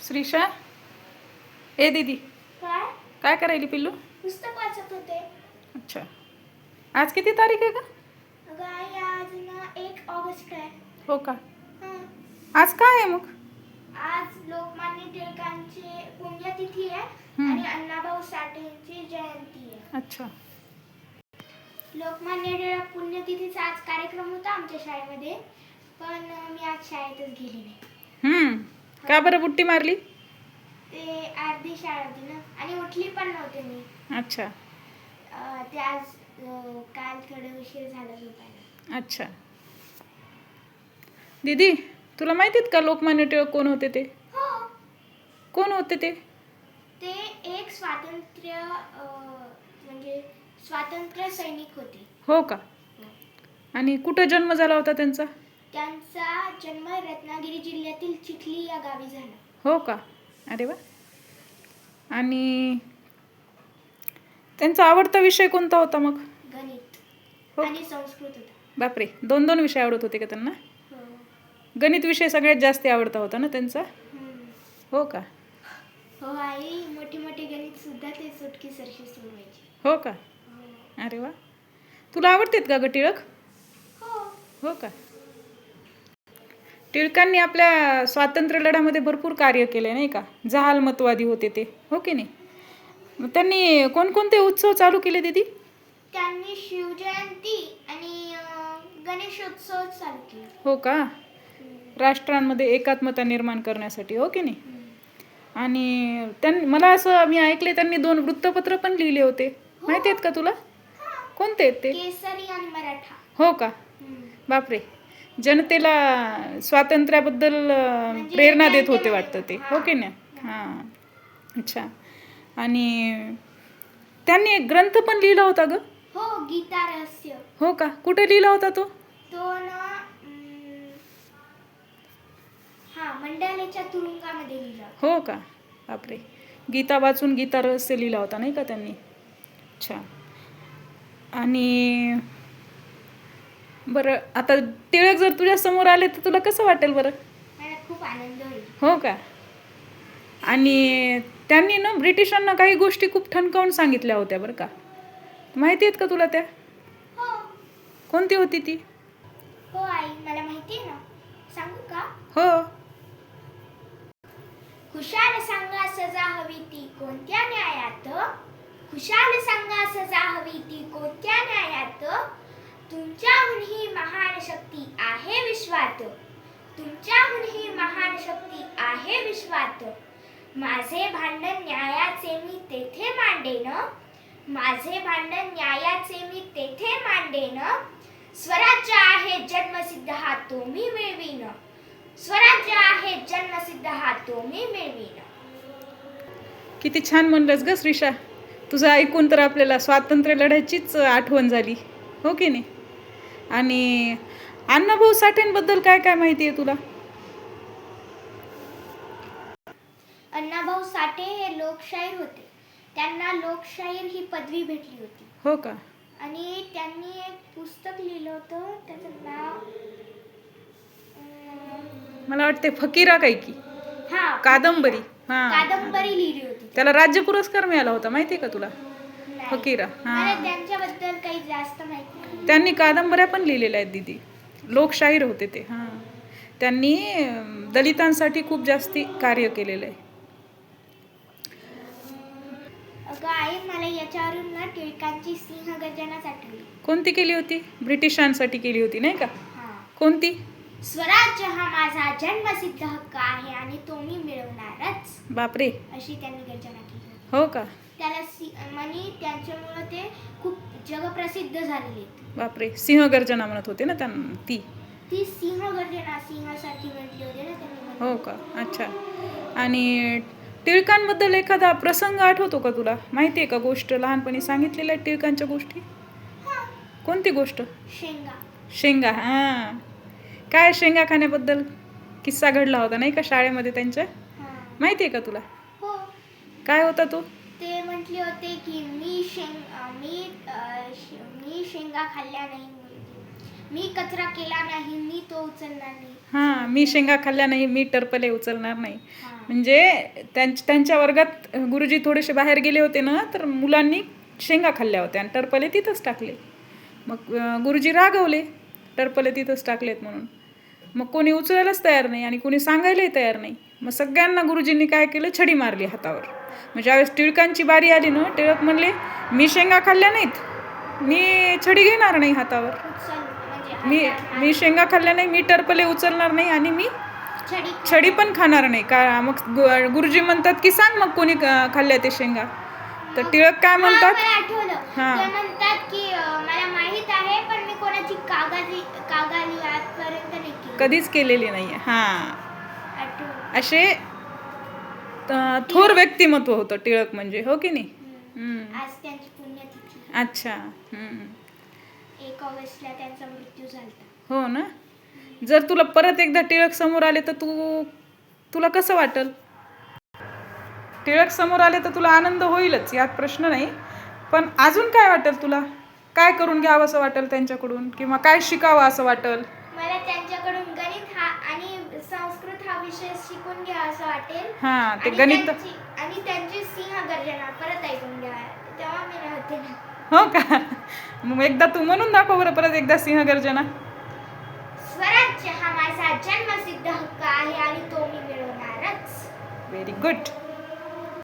श्रीषा, ए दीदी, काय काय करायली पिल्लू? पुस्तक वाचत होते. अच्छा, आज किती तारीख आहे का? अगं आई, आज ना 1 ऑगस्ट आहे. हो का? हं. आज काय आहे मग? आज लोकमान्य टिळकांची पुण्यतिथी आहे हं. आणि अण्णाभाऊ साठेंची जयंती आहे. अच्छा. लोकमान्य टिळक पुण्यतिथीचा आज कार्यक्रम होता आमच्या शाळेमध्ये, पण मी आज शाळेतच गेली नाही. का बरं बुट्टी मारली? ते अर्धी शाळा होती ना, आणि उठली पण नव्हते मी. अच्छा. ते आज काल थोडं उशीर झाला झोपायला. अच्छा. दीदी, तुला माहिती आहेत का लोकमान्य टिळक कोण होते ते? हो, कोण होते ते? ते एक म्हणजे स्वातंत्र्य सैनिक होते. हो का? आणि कुठं जन्म झाला होता त्यांचा? त्यांचा जन्म रत्नागिरी जिल्ह्यातील चिखली या गावी झाला. हो का? अरे वा. आणि त्यांचा आवडता विषय कोणता होता मग? गणित हो. आणि संस्कृत होता. बापरे, 2 विषय आवडत होते का त्यांना? हो. गणित विषय सगळ्यात जास्त आवडता होता ना त्यांचा? हम्म. हो का? हो आई, मोठे मोठे गणित सुद्धा ते सुटकी सरशी सोडवायचे. हो का? हो. अरे वा. तुला आवडतेत का ग टिळक? हो. हो का? टिळकांनी आपल्या स्वातंत्र्य लढ्यामध्ये भरपूर कार्य केले नाही का? जहालमतवादी होते ते, हो की नाही? मग त्यांनी कोणकोणते उत्सव चालू केले दीदी? त्यांनी शिवजयंती आणि गणेशोत्सव चालू केले. हो का? राष्ट्रांमध्ये एकात्मता निर्माण करण्यासाठी, हो की नाही? आणि मला असं मी ऐकले त्यांनी 2 वृत्तपत्र पण लिहिले होते. माहिती आहेत का तुला? कोणते आहेत ते? केसरी आणि मराठा. हो का? हम्म. बापरे, जनतेला स्वातंत्र्याबद्दल म्हणजे प्रेरणा देत होते जनतेला वाटतं ते, हां. हो की नाही? हां. अच्छा. आणि त्यांनी एक ग्रंथ पण लिहिला होता ग? हो, गीता रहस्य. हो का? कुठे लिहिला होता तो? तो ना मंडालेच्या तुरुंगामध्ये लिहिला. हो का? बापरे, गीता वाचून गीता रहस्य लिहिला होता नाही का त्यांनी? अच्छा. आणि बरं, आता टिळक जर तुझ्या समोर आले तर तुला कसं वाटेल बरं? मला खूप आनंद होईल. हो का? आणि त्यांनी ना ब्रिटिशांना काही गोष्टी खूप ठणकावून सांगितल्या होत्या बरं का? माहिती आहेत का तुला त्या? हो. कोणती होती ती? हो आई, मला माहिती आहे ना. सांगू का? हो. खुशाल सांगा सजा हवी ती कोणत्या न्यायात? खुशाल सांगा सजा हवी ती कोणत्या न्यायात? तुमच्याहून ही महान शक्ती आहे विश्वात. तुमच्याहून ही महान शक्ती आहे विश्वात. माझे भांडण न्यायाचे मी तेथे मांडेन. माझे भांडण न्यायाचे मी तेथे मांडेन. स्वराज्य आहे जन्मसिद्ध हा तो मी मिळवीन. स्वराज्य आहे जन्मसिद्ध हा तो मी मिळवीन. किती छान म्हणलंस ग श्रीषा. तुझं ऐकून तर आपल्याला स्वातंत्र्य लढ्याचीच आठवण झाली, हो की नाही? आणि अण्णाभाऊ साठेंबद्दल काय काय माहिती आहे तुला? अण्णाभाऊ साठे हे लोकशाहीर होते. त्यांना लोकशाहीर ही पदवी भेटली होती. हो का? आणि त्यांनी एक पुस्तक लिहिलं होतं, त्याचं नाव मला वाटते फकीरा काय की कादंबरी. हां, कादंबरी लिहिली होती. त्याला राज्य पुरस्कार मिळाला होता, माहिती आहे का तुला? नाही. फकीरा. मला हां. त्यांच्याबद्दल काही जास्त माहिती नाही. त्यांनी कादंबऱ्या पण लिहिलेल्या आहेत दीदी. लोकशाहीर होते ते. हां. त्यांनी दलितांसाठी खूप जास्ती कार्य केलेलं आहे. अगं आई, मला याच्यावरून ना टिळकांची सिंहगर्जनाच आठवली. कोणती केली होती? ब्रिटिशांसाठी केली होती नाही का? हां. कोणती? स्वराज्य हा माझा जन्मसिद्ध हक्क आहे आणि तो मी मिळवणारच, बापरे. अशी त्यांनी गर्जना केली. हो का? त्याला त्यांच्यामुळे ते खूप जगप्रसिद्ध झालेले. बापरे, सिंहगर्जना म्हणत होते ना त्यांना ती? ती सिंहगर्जना सिंहासाठी म्हटली होती ना त्यांनी. हो का? अच्छा. आणि टिळकांबद्दल एखादा प्रसंग आठवतो का तुला? माहिती आहे का गोष्ट? लहानपणी सांगितलेल्या आहेत टिळकांच्या गोष्टी? हां. कोणती गोष्ट? शेंगा. शेंगा. हां. काय शेंगा खाण्याबद्दल किस्सा घडला होता नाही का शाळेमध्ये त्यांच्या? हां. माहिती आहे का तुला? हो. काय होता तो? ते म्हटले होते की मी शेंगा खाल्ल्या नाही, मी कचरा केला नाही, मी तो उचलणार नाही. हां, मी शेंगा खाल्ल्या नाही, मी टरपले उचलणार नाही. हां. म्हणजे त्यांच्या वर्गात गुरुजी थोडेसे बाहेर गेले होते ना, तर मुलांनी शेंगा खाल्ल्या होत्या आणि टरपले तिथंच टाकले. मग गुरुजी रागवले, टरपले तिथंच टाकलेत म्हणून. मग कोणी उचलायलाच तयार नाही आणि कोणी सांगायलाही तयार नाही. मग सगळ्यांना गुरुजींनी काय केलं, छडी मारली हातावर. मग ज्यावेळेस टिळकांची बारी आली ना, टिळक म्हणले, मी शेंगा खाल्ल्या नाहीत, मी छडी घेणार नाही हातावर. मी शेंगा खाल्ल्या नाही, मी टरपले उचलणार नाही आणि मी छडी पण खाणार नाही. का मग गुरुजी म्हणतात की सांग मग कोणी खाल्ल्या ते शेंगा. तर टिळक काय म्हणतात, हा म्हणतात की मला माहित आहे पण मी कोणाची कागाली आजपर्यंत नाही केली, कधीच केलेली नाहीये. असे थोर व्यक्तिमत्व होतं टिळक म्हणजे, हो की नाही. आज त्यांची पुण्यतिथी. अच्छा. 1 ऑगस्टला त्यांचा मृत्यू झाला. हो ना. जर तुला परत एकदा टिळक समोर आले तर तुला कसं वाटेल? टिळक समोर आले तर तुला आनंद होईलच, यात प्रश्न नाही. पण अजून काय वाटेल तुला? काय करून घ्यावं असं वाटेल त्यांच्याकडून, किंवा काय शिकावं असं वाटेल? मला त्यांच्याकडून गणित आणि संस्कृत हा विषय शिकून घ्या असं वाटेल. ते गणित आणि त्यांची सिंहगर्जना परत ऐकून घ्या, तेव्हा मी नव्हते ना. हो का? मग एकदा तू म्हणून दाखव बरं परत एकदा सिंहगर्जना. स्वराज्य हा माझा जन्मसिद्ध हक्क आहे आणि तो मी मिळवणारच. Very good.